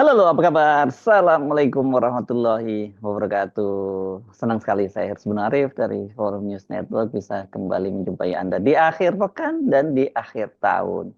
Halo, apa kabar? Assalamualaikum warahmatullahi wabarakatuh. Senang sekali saya Hersbun Arif dari Forum News Network bisa kembali menjumpai Anda di akhir pekan dan di akhir tahun.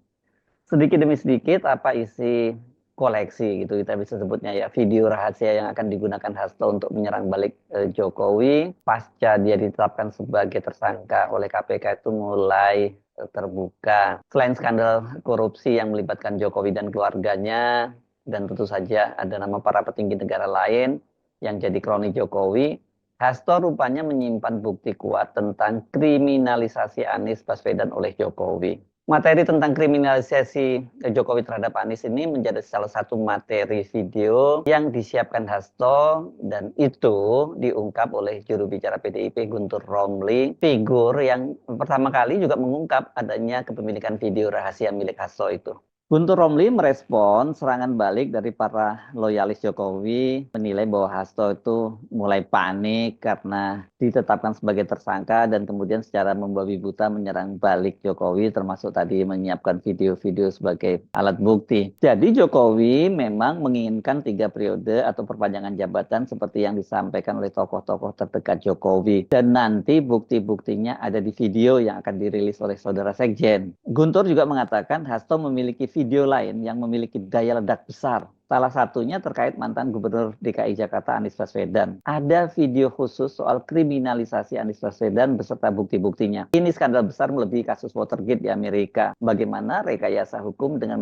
Sedikit demi sedikit apa isi koleksi gitu kita bisa sebutnya ya, video rahasia yang akan digunakan Hasto untuk menyerang balik Jokowi pasca dia ditetapkan sebagai tersangka oleh KPK itu mulai terbuka. Selain skandal korupsi yang melibatkan Jokowi dan keluarganya, dan tentu saja ada nama para petinggi negara lain yang jadi kroni Jokowi, Hasto rupanya menyimpan bukti kuat tentang kriminalisasi Anies Baswedan oleh Jokowi. Materi tentang kriminalisasi Jokowi terhadap Anies ini menjadi salah satu materi video yang disiapkan Hasto, dan itu diungkap oleh juru bicara PDIP Guntur Romli, figur yang pertama kali juga mengungkap adanya kepemilikan video rahasia milik Hasto itu. Guntur Romli merespon serangan balik dari para loyalis Jokowi, menilai bahwa Hasto itu mulai panik karena ditetapkan sebagai tersangka dan kemudian secara membabi buta menyerang balik Jokowi, termasuk tadi menyiapkan video-video sebagai alat bukti. Jadi Jokowi memang menginginkan 3 periode atau perpanjangan jabatan seperti yang disampaikan oleh tokoh-tokoh terdekat Jokowi. Dan nanti bukti-buktinya ada di video yang akan dirilis oleh saudara Sekjen. Guntur juga mengatakan Hasto memiliki video lain yang memiliki daya ledak besar. Salah satunya terkait mantan Gubernur DKI Jakarta Anies Baswedan. Ada video khusus soal kriminalisasi Anies Baswedan beserta bukti-buktinya. Ini skandal besar melebihi kasus Watergate di Amerika. Bagaimana rekayasa hukum dengan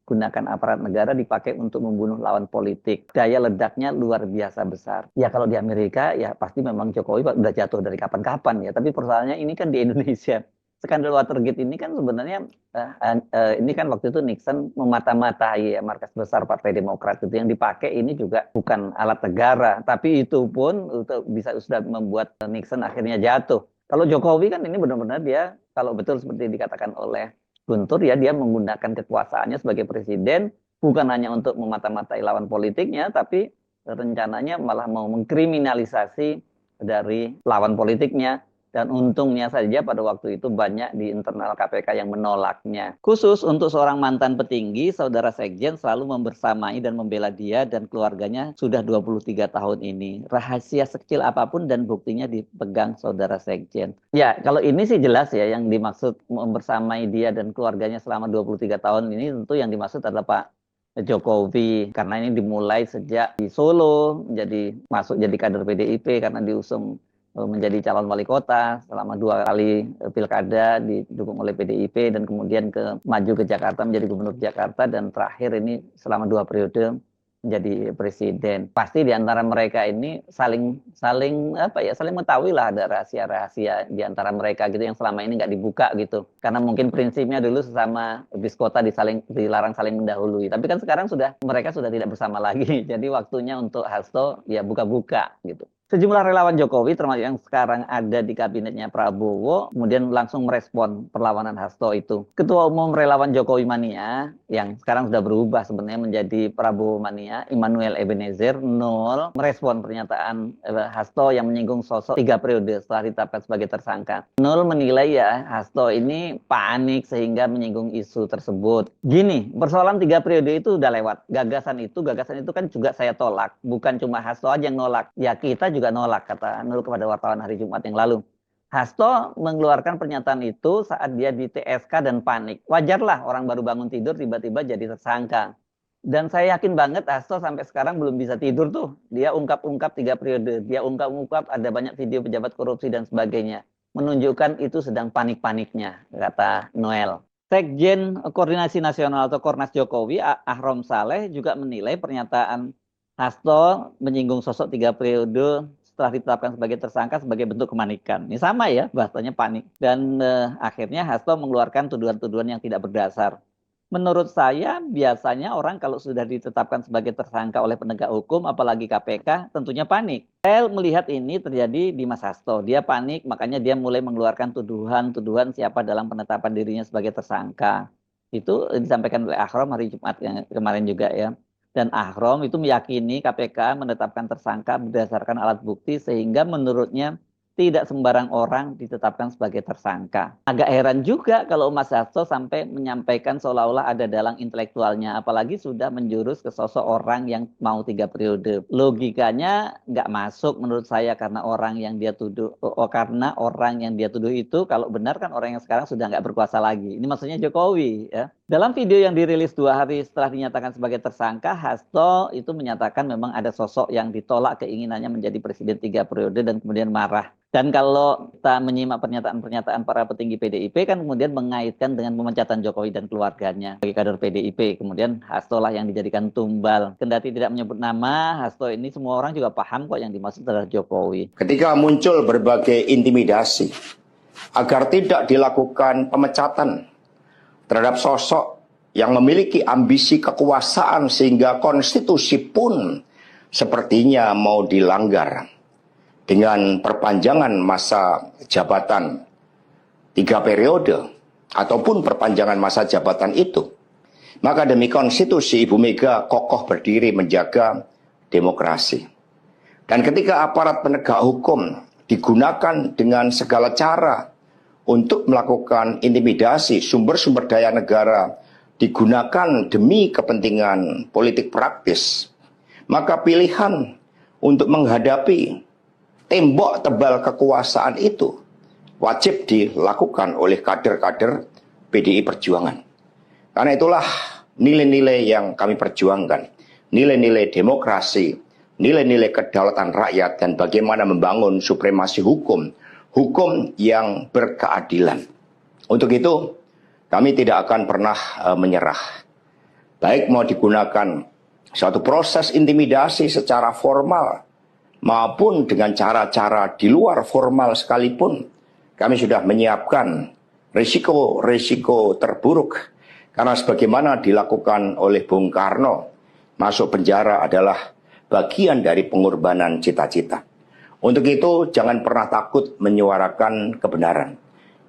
gunakan aparat negara dipakai untuk membunuh lawan politik. Daya ledaknya luar biasa besar. Ya kalau di Amerika ya pasti memang Jokowi udah jatuh dari kapan-kapan ya. Tapi persoalannya ini kan di Indonesia. Skandal Watergate ini kan sebenarnya ini kan waktu itu Nixon memata-matai ya, markas besar Partai Demokrat itu yang dipakai ini juga bukan alat negara, tapi itu pun bisa sudah membuat Nixon akhirnya jatuh. Kalau Jokowi kan ini benar-benar dia kalau betul seperti dikatakan oleh Guntur ya, dia menggunakan kekuasaannya sebagai presiden bukan hanya untuk memata-matai lawan politiknya, tapi rencananya malah mau mengkriminalisasi dari lawan politiknya. Dan untungnya saja pada waktu itu banyak di internal KPK yang menolaknya. Khusus untuk seorang mantan petinggi, saudara Sekjen selalu membersamai dan membela dia dan keluarganya sudah 23 tahun ini. Rahasia sekecil apapun dan buktinya dipegang saudara Sekjen. Ya, kalau ini sih jelas ya, yang dimaksud membersamai dia dan keluarganya selama 23 tahun ini tentu yang dimaksud adalah Pak Jokowi, karena ini dimulai sejak di Solo, masuk jadi kader PDIP karena diusung menjadi calon wali kota selama 2 kali pilkada didukung oleh PDIP, dan kemudian maju ke Jakarta menjadi gubernur Jakarta, dan terakhir ini selama 2 periode menjadi presiden. Pasti di antara mereka ini saling mengetahui lah, ada rahasia-rahasia di antara mereka gitu yang selama ini nggak dibuka gitu. Karena mungkin prinsipnya dulu sesama bis kota dilarang saling mendahului. Tapi kan sekarang mereka sudah tidak bersama lagi. Jadi waktunya untuk Hasto ya buka-buka gitu. Sejumlah relawan Jokowi termasuk yang sekarang ada di kabinetnya Prabowo kemudian langsung merespon perlawanan Hasto itu. Ketua Umum Relawan Jokowi Mania yang sekarang sudah berubah sebenarnya menjadi Prabowo Mania, Immanuel Ebenezer Nol, merespon pernyataan Hasto yang menyinggung sosok 3 periode setelah ditetapkan sebagai tersangka. Nol menilai ya Hasto ini panik sehingga menyinggung isu tersebut. Gini, persoalan 3 periode itu udah lewat. Gagasan itu kan juga saya tolak. Bukan cuma Hasto aja yang nolak. Ya kita juga nolak, kata Nul kepada wartawan hari Jumat yang lalu. Hasto mengeluarkan pernyataan itu saat dia di TSK dan panik. Wajarlah orang baru bangun tidur tiba-tiba jadi tersangka. Dan saya yakin banget Hasto sampai sekarang belum bisa tidur tuh. Dia ungkap-ungkap 3 periode. Dia ungkap-ungkap ada banyak video pejabat korupsi dan sebagainya. Menunjukkan itu sedang panik-paniknya, kata Noel. Sekjen Koordinasi Nasional atau Kornas Jokowi, Ahrom Saleh, juga menilai pernyataan Hasto menyinggung sosok 3 periode setelah ditetapkan sebagai tersangka sebagai bentuk kepanikan. Ini sama ya, bahasanya panik. Dan akhirnya Hasto mengeluarkan tuduhan-tuduhan yang tidak berdasar. Menurut saya, biasanya orang kalau sudah ditetapkan sebagai tersangka oleh penegak hukum, apalagi KPK, tentunya panik. Saya melihat ini terjadi di Mas Hasto. Dia panik, makanya dia mulai mengeluarkan tuduhan-tuduhan siapa dalam penetapan dirinya sebagai tersangka. Itu disampaikan oleh Ahrom hari Jumat yang kemarin juga ya. Dan Ahrom itu meyakini KPK menetapkan tersangka berdasarkan alat bukti sehingga menurutnya tidak sembarang orang ditetapkan sebagai tersangka. Agak heran juga kalau Mas Hasto sampai menyampaikan seolah-olah ada dalang intelektualnya, apalagi sudah menjurus ke sosok orang yang mau 3 periode. Logikanya nggak masuk menurut saya karena orang yang dia tuduh, karena orang yang dia tuduh itu kalau benar kan orang yang sekarang sudah nggak berkuasa lagi. Ini maksudnya Jokowi ya. Dalam video yang dirilis 2 hari setelah dinyatakan sebagai tersangka, Hasto itu menyatakan memang ada sosok yang ditolak keinginannya menjadi presiden 3 periode dan kemudian marah. Dan kalau kita menyimak pernyataan-pernyataan para petinggi PDIP kan kemudian mengaitkan dengan pemecatan Jokowi dan keluarganya bagi kader PDIP. Kemudian Hasto lah yang dijadikan tumbal. Kendati tidak menyebut nama, Hasto ini semua orang juga paham kok yang dimaksud adalah Jokowi. Ketika muncul berbagai intimidasi agar tidak dilakukan pemecatan terhadap sosok yang memiliki ambisi kekuasaan sehingga konstitusi pun sepertinya mau dilanggar dengan perpanjangan masa jabatan 3 periode ataupun perpanjangan masa jabatan itu, maka demi konstitusi Ibu Mega kokoh berdiri menjaga demokrasi. Dan ketika aparat penegak hukum digunakan dengan segala cara untuk melakukan intimidasi, sumber-sumber daya negara digunakan demi kepentingan politik praktis, maka pilihan untuk menghadapi tembok tebal kekuasaan itu wajib dilakukan oleh kader-kader PDI Perjuangan. Karena itulah nilai-nilai yang kami perjuangkan, nilai-nilai demokrasi, nilai-nilai kedaulatan rakyat, dan bagaimana membangun supremasi hukum, hukum yang berkeadilan. Untuk itu, kami tidak akan pernah menyerah. Baik mau digunakan suatu proses intimidasi secara formal, maupun dengan cara-cara di luar formal sekalipun, kami sudah menyiapkan risiko-risiko terburuk. Karena sebagaimana dilakukan oleh Bung Karno, masuk penjara adalah bagian dari pengorbanan cita-cita. Untuk itu jangan pernah takut menyuarakan kebenaran.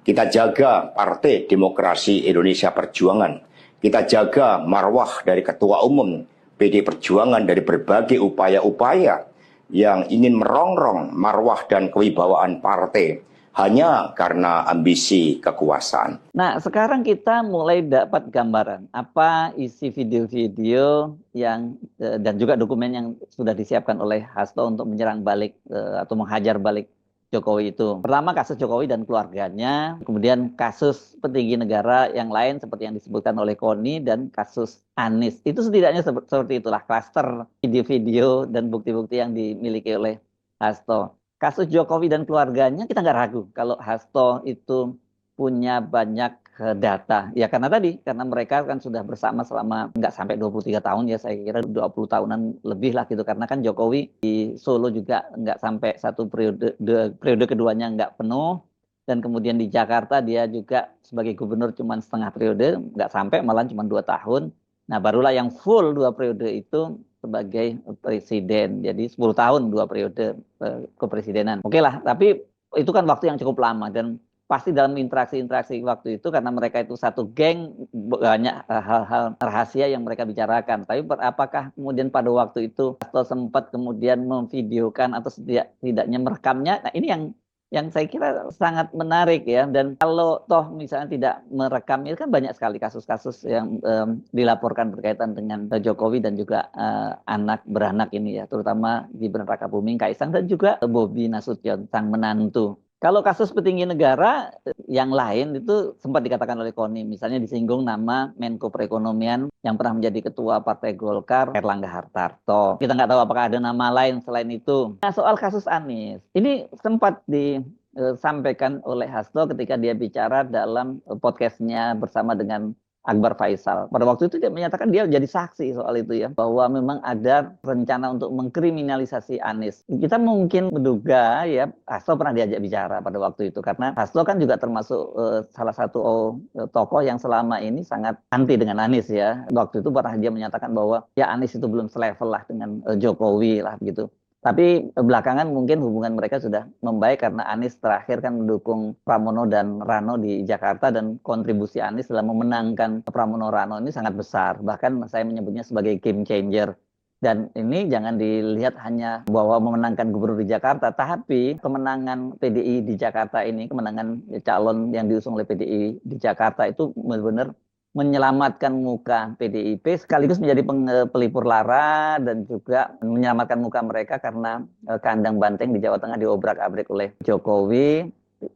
Kita jaga Partai Demokrasi Indonesia Perjuangan. Kita jaga marwah dari Ketua Umum PD Perjuangan dari berbagai upaya-upaya yang ingin merongrong marwah dan kewibawaan partai hanya karena ambisi kekuasaan. Nah, sekarang kita mulai dapat gambaran apa isi video-video yang dan juga dokumen yang sudah disiapkan oleh Hasto untuk menyerang balik atau menghajar balik Jokowi itu. Pertama kasus Jokowi dan keluarganya, kemudian kasus petinggi negara yang lain seperti yang disebutkan oleh Koni, dan kasus Anies. Itu setidaknya seperti itulah klaster video-video dan bukti-bukti yang dimiliki oleh Hasto. Kasus Jokowi dan keluarganya kita nggak ragu kalau Hasto itu punya banyak data. Ya karena mereka kan sudah bersama selama nggak sampai 23 tahun ya, saya kira 20 tahunan lebih lah gitu. Karena kan Jokowi di Solo juga nggak sampai 1 periode, periode keduanya nggak penuh. Dan kemudian di Jakarta dia juga sebagai gubernur cuma setengah periode, nggak sampai, malah cuma 2 tahun. Nah barulah yang full 2 periode itu sebagai presiden. Jadi 10 tahun 2 periode kepresidenan. Oke lah, tapi itu kan waktu yang cukup lama, dan pasti dalam interaksi-interaksi waktu itu karena mereka itu satu geng, banyak hal-hal rahasia yang mereka bicarakan. Tapi apakah kemudian pada waktu itu Hasto sempat kemudian memvideokan atau setidaknya merekamnya? Nah ini yang saya kira sangat menarik ya. Dan kalau toh misalnya tidak merekam, itu kan banyak sekali kasus-kasus yang dilaporkan berkaitan dengan Jokowi dan juga anak beranak ini ya, terutama Gibran Rakabuming, Kaisang, dan juga Bobi Nasution sang menantu. Kalau kasus petinggi negara yang lain itu sempat dikatakan oleh Koni, misalnya disinggung nama Menko Perekonomian yang pernah menjadi ketua Partai Golkar, Erlangga Hartarto. Kita nggak tahu apakah ada nama lain selain itu. Nah, soal kasus Anies, ini sempat disampaikan oleh Hasto ketika dia bicara dalam podcastnya bersama dengan Akbar Faisal. Pada waktu itu dia menyatakan dia jadi saksi soal itu ya, bahwa memang ada rencana untuk mengkriminalisasi Anies. Kita mungkin menduga ya, Hasto pernah diajak bicara pada waktu itu, karena Hasto kan juga termasuk salah satu tokoh yang selama ini sangat anti dengan Anies ya. Waktu itu pernah dia menyatakan bahwa ya Anies itu belum selevel lah dengan Jokowi lah begitu. Tapi belakangan mungkin hubungan mereka sudah membaik karena Anies terakhir kan mendukung Pramono dan Rano di Jakarta, dan kontribusi Anies dalam memenangkan Pramono Rano ini sangat besar. Bahkan saya menyebutnya sebagai game changer. Dan ini jangan dilihat hanya bahwa memenangkan gubernur di Jakarta, tapi kemenangan PDI di Jakarta ini, kemenangan calon yang diusung oleh PDI di Jakarta itu benar-benar menyelamatkan muka PDIP sekaligus menjadi pelipur lara dan juga menyelamatkan muka mereka karena kandang banteng di Jawa Tengah diobrak-abrik oleh Jokowi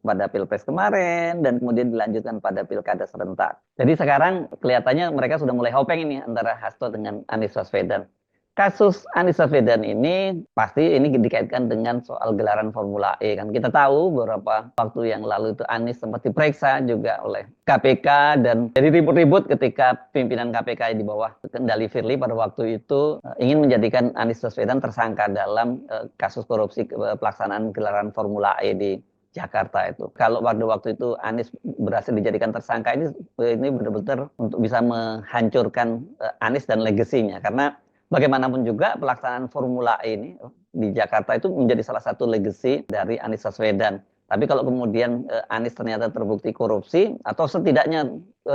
pada Pilpres kemarin dan kemudian dilanjutkan pada Pilkada serentak. Jadi sekarang kelihatannya mereka sudah mulai hopeng ini antara Hasto dengan Anies Baswedan. Kasus Anies Baswedan ini pasti ini dikaitkan dengan soal gelaran Formula E kan. Kita tahu beberapa waktu yang lalu itu Anies sempat diperiksa juga oleh KPK dan jadi ribut-ribut ketika pimpinan KPK di bawah kendali Firly pada waktu itu ingin menjadikan Anies Baswedan tersangka dalam kasus korupsi pelaksanaan gelaran Formula E di Jakarta itu. Kalau pada waktu itu Anies berhasil dijadikan tersangka, ini benar-benar untuk bisa menghancurkan Anies dan legasinya, karena bagaimanapun juga pelaksanaan Formula E ini di Jakarta itu menjadi salah satu legacy dari Anies Baswedan. Tapi kalau kemudian Anies ternyata terbukti korupsi, atau setidaknya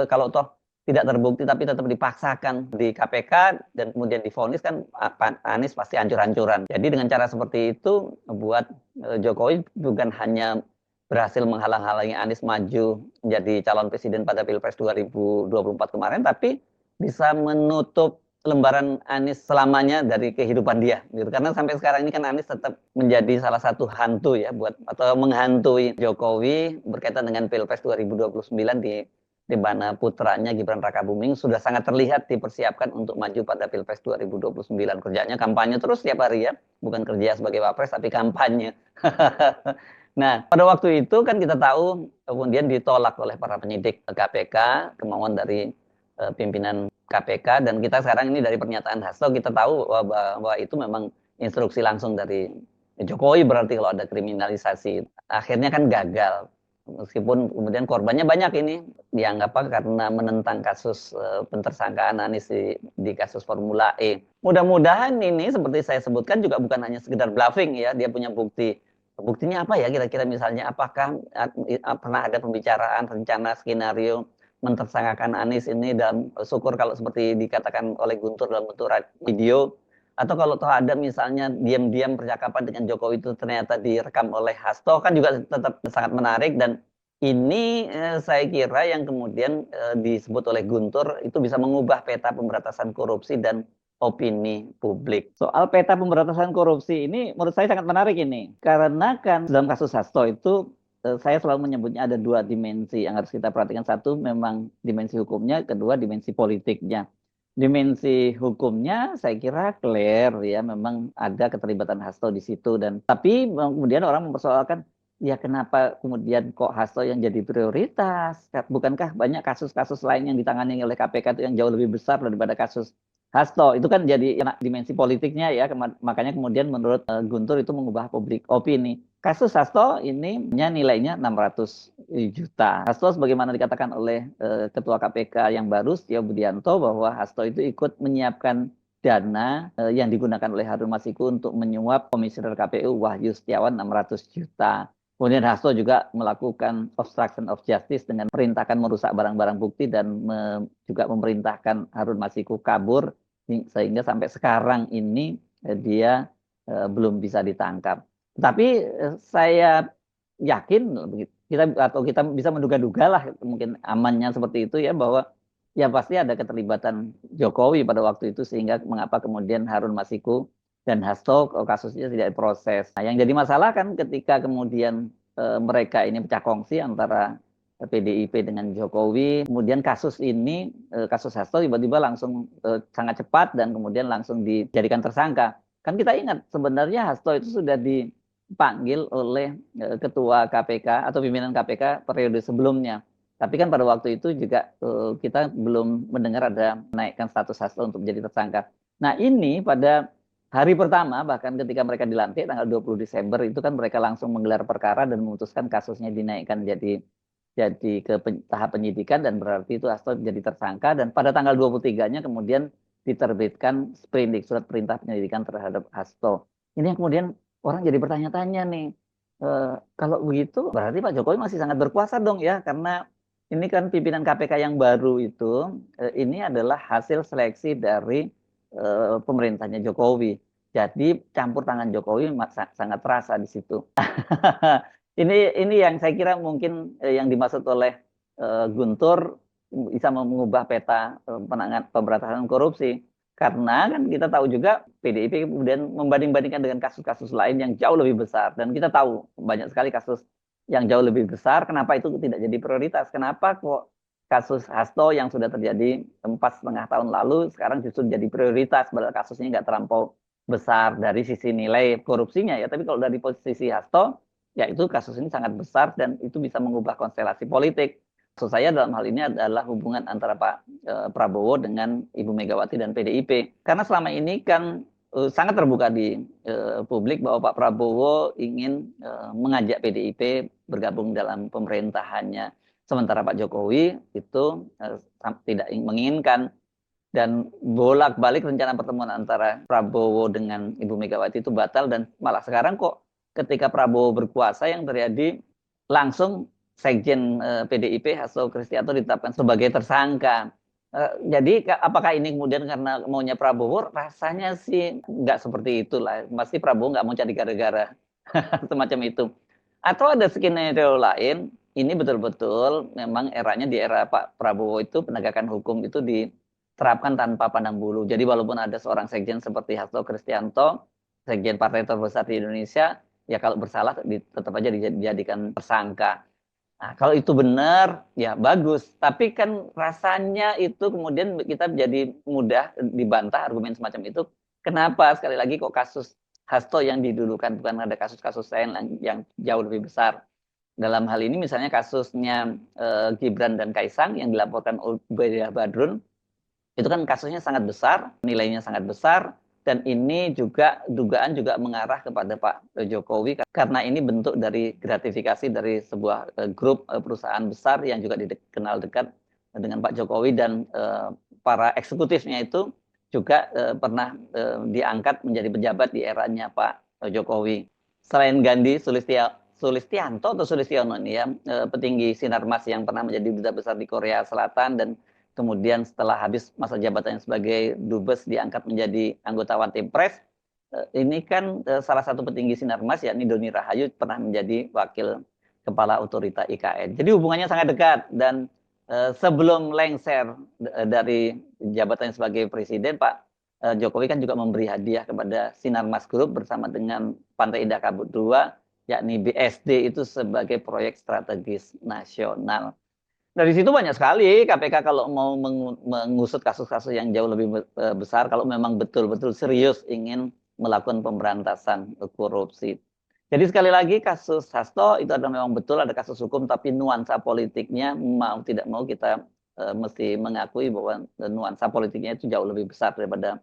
kalau toh tidak terbukti tapi tetap dipaksakan di KPK dan kemudian divonis, kan Anies pasti hancur-hancuran. Jadi dengan cara seperti itu buat Jokowi bukan hanya berhasil menghalang-halangi Anies maju menjadi calon presiden pada Pilpres 2024 kemarin, tapi bisa menutup lembaran Anies selamanya dari kehidupan dia gitu. Karena sampai sekarang ini kan Anies tetap menjadi salah satu hantu ya buat atau menghantui Jokowi berkaitan dengan Pilpres 2029 di mana putranya Gibran Rakabuming sudah sangat terlihat dipersiapkan untuk maju pada Pilpres 2029. Kerjanya kampanye terus tiap hari ya, bukan kerja sebagai wapres tapi kampanye. Nah, pada waktu itu kan kita tahu kemudian ditolak oleh para penyidik KPK kemauan dari pimpinan KPK, dan kita sekarang ini dari pernyataan Hasto kita tahu bahwa itu memang instruksi langsung dari Jokowi, berarti kalau ada kriminalisasi. Akhirnya kan gagal. Meskipun kemudian korbannya banyak ini dianggap karena menentang kasus pentersangkaan Anies di kasus Formula E. Mudah-mudahan ini seperti saya sebutkan juga bukan hanya sekedar bluffing ya, dia punya bukti. Buktinya apa ya kira-kira, misalnya apakah pernah ada pembicaraan rencana skenario mentersangkakan Anies ini, dan syukur kalau seperti dikatakan oleh Guntur dalam bentuk video, atau kalau toh ada misalnya diam-diam percakapan dengan Jokowi itu ternyata direkam oleh Hasto, kan juga tetap sangat menarik. Dan ini saya kira yang kemudian disebut oleh Guntur itu bisa mengubah peta pemberantasan korupsi dan opini publik. Soal peta pemberantasan korupsi ini menurut saya sangat menarik ini. Karena kan dalam kasus Hasto itu saya selalu menyebutnya ada dua dimensi yang harus kita perhatikan. Satu memang dimensi hukumnya, kedua dimensi politiknya. Dimensi hukumnya saya kira clear ya, memang ada keterlibatan Hasto di situ, dan tapi kemudian orang mempersoalkan ya kenapa kemudian kok Hasto yang jadi prioritas? Bukankah banyak kasus-kasus lain yang ditangani oleh KPK itu yang jauh lebih besar daripada kasus Hasto? Itu kan jadi dimensi politiknya ya, makanya kemudian menurut Guntur itu mengubah publik opini. Kasus Hasto ini nilainya 600 juta. Hasto sebagaimana dikatakan oleh Ketua KPK yang baru, Setio Budianto, bahwa Hasto itu ikut menyiapkan dana yang digunakan oleh Harun Masiku untuk menyuap Komisioner KPU Wahyu Setiawan 600 juta. Kemudian Hasto juga melakukan obstruction of justice dengan perintahkan merusak barang-barang bukti dan juga memerintahkan Harun Masiku kabur, sehingga sampai sekarang ini dia belum bisa ditangkap. Tapi saya yakin kita bisa menduga-duga lah, mungkin amannya seperti itu ya, bahwa ya pasti ada keterlibatan Jokowi pada waktu itu, sehingga mengapa kemudian Harun Masiku dan Hasto kasusnya tidak diproses. Nah, yang jadi masalah kan ketika kemudian mereka ini pecah kongsi antara PDIP dengan Jokowi, kemudian kasus ini, kasus Hasto tiba-tiba langsung sangat cepat dan kemudian langsung dijadikan tersangka. Kan kita ingat sebenarnya Hasto itu sudah dipanggil oleh Ketua KPK atau pimpinan KPK periode sebelumnya. Tapi kan pada waktu itu juga kita belum mendengar ada menaikkan status Hasto untuk menjadi tersangka. Nah ini pada hari pertama, bahkan ketika mereka dilantik tanggal 20 Desember itu kan mereka langsung menggelar perkara dan memutuskan kasusnya dinaikkan jadi ke tahap penyidikan dan berarti itu Hasto jadi tersangka dan pada tanggal 23-nya kemudian diterbitkan sprindik surat perintah penyelidikan terhadap Hasto. Ini yang kemudian orang jadi bertanya-tanya nih, kalau begitu berarti Pak Jokowi masih sangat berkuasa dong ya karena ini kan pimpinan KPK yang baru itu ini adalah hasil seleksi dari pemerintahnya Jokowi. Jadi campur tangan Jokowi sangat terasa di situ. Ini yang saya kira mungkin yang dimaksud oleh Guntur bisa mengubah peta penanganan pemberantasan korupsi. Karena kan kita tahu juga PDIP kemudian membanding-bandingkan dengan kasus-kasus lain yang jauh lebih besar. Dan kita tahu banyak sekali kasus yang jauh lebih besar. Kenapa itu tidak jadi prioritas? Kenapa kok kasus Hasto yang sudah terjadi 4,5 tahun lalu sekarang justru jadi prioritas? Padahal kasusnya nggak terlampau besar dari sisi nilai korupsinya ya. Tapi kalau dari posisi Hasto, ya itu kasus ini sangat besar dan itu bisa mengubah konstelasi politik. Maksud saya dalam hal ini adalah hubungan antara Pak Prabowo dengan Ibu Megawati dan PDIP. Karena selama ini kan sangat terbuka di publik bahwa Pak Prabowo ingin mengajak PDIP bergabung dalam pemerintahannya. Sementara Pak Jokowi itu tidak menginginkan dan bolak-balik rencana pertemuan antara Prabowo dengan Ibu Megawati itu batal dan malah sekarang kok ketika Prabowo berkuasa yang terjadi langsung Sekjen PDIP Hasto Kristianto ditetapkan sebagai tersangka. Jadi apakah ini kemudian karena maunya Prabowo? Rasanya sih nggak seperti itulah. Pasti Prabowo nggak mau cari gara-gara semacam itu. Atau ada skenario lain, ini betul-betul memang eranya di era Pak Prabowo itu penegakan hukum itu diterapkan tanpa pandang bulu. Jadi walaupun ada seorang sekjen seperti Hasto Kristianto, sekjen partai terbesar di Indonesia, ya kalau bersalah tetap aja dijadikan tersangka. Nah, kalau itu benar, ya bagus. Tapi kan rasanya itu kemudian kita jadi mudah dibantah argumen semacam itu. Kenapa? Sekali lagi kok kasus Hasto yang didulukan, bukan ada kasus-kasus lain yang jauh lebih besar. Dalam hal ini misalnya kasusnya Gibran dan Kaisang yang dilaporkan Ubaidah Badrun, itu kan kasusnya sangat besar, nilainya sangat besar, dan ini juga dugaan juga mengarah kepada Pak Jokowi karena ini bentuk dari gratifikasi dari sebuah grup perusahaan besar yang juga dikenal dekat dengan Pak Jokowi dan para eksekutifnya itu juga pernah diangkat menjadi pejabat di eranya Pak Jokowi. Selain Gandhi Sulistianto atau Sulistiono ini ya, petinggi Sinarmas yang pernah menjadi duta besar di Korea Selatan dan kemudian setelah habis masa jabatannya sebagai dubes diangkat menjadi anggota One Team Press. Ini kan salah satu petinggi Sinarmas yakni Doni Rahayu pernah menjadi wakil kepala otorita IKN. Jadi hubungannya sangat dekat dan sebelum lengser dari jabatannya sebagai presiden, Pak Jokowi kan juga memberi hadiah kepada Sinarmas Group bersama dengan Pantai Indah Kabut II yakni BSD itu sebagai proyek strategis nasional. Dari situ banyak sekali KPK kalau mau mengusut kasus-kasus yang jauh lebih besar, kalau memang betul-betul serius ingin melakukan pemberantasan korupsi. Jadi sekali lagi kasus Hasto itu adalah memang betul ada kasus hukum, tapi nuansa politiknya mau tidak mau kita mesti mengakui bahwa nuansa politiknya itu jauh lebih besar daripada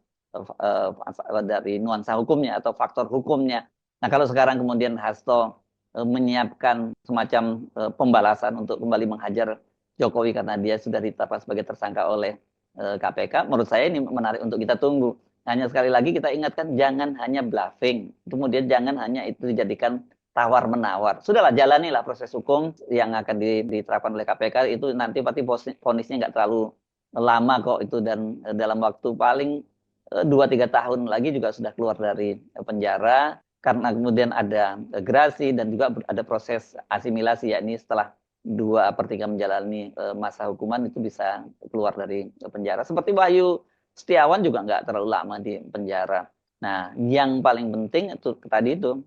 dari nuansa hukumnya atau faktor hukumnya. Nah kalau sekarang kemudian Hasto menyiapkan semacam pembalasan untuk kembali menghajar Jokowi karena dia sudah ditetapkan sebagai tersangka oleh KPK, menurut saya ini menarik untuk kita tunggu. Hanya sekali lagi kita ingatkan jangan hanya bluffing, kemudian jangan hanya itu dijadikan tawar-menawar. Sudahlah jalanilah proses hukum yang akan diterapkan oleh KPK itu nanti pasti vonisnya nggak terlalu lama kok itu dan dalam waktu paling 2-3 tahun lagi juga sudah keluar dari penjara karena kemudian ada gerasi dan juga ada proses asimilasi yakni setelah 2/3 menjalani masa hukuman itu bisa keluar dari penjara. Seperti Wahyu Setiawan juga nggak terlalu lama di penjara. Nah, yang paling penting itu tadi itu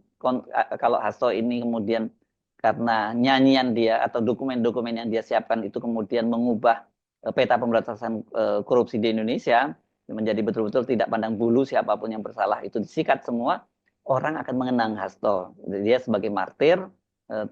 kalau Hasto ini kemudian karena nyanyian dia atau dokumen-dokumen yang dia siapkan itu kemudian mengubah peta pemberantasan korupsi di Indonesia menjadi betul-betul tidak pandang bulu siapapun yang bersalah itu disikat semua, orang akan mengenang Hasto. Dia sebagai martir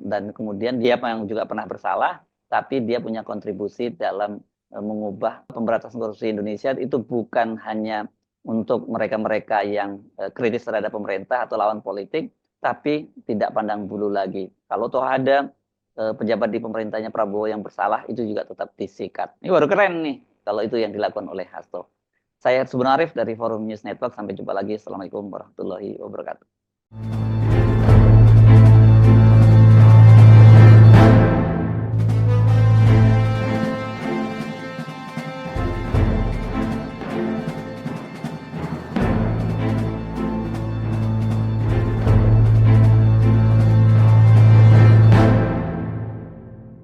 dan kemudian dia yang juga pernah bersalah tapi dia punya kontribusi dalam mengubah pemberantasan korupsi Indonesia itu bukan hanya untuk mereka-mereka yang kritis terhadap pemerintah atau lawan politik, tapi tidak pandang bulu lagi. Kalau toh ada pejabat di pemerintahnya Prabowo yang bersalah, itu juga tetap disikat. Ini baru keren nih, kalau itu yang dilakukan oleh Hasto. Saya Hersubun Arif dari Forum News Network. Sampai jumpa lagi. Assalamualaikum warahmatullahi wabarakatuh.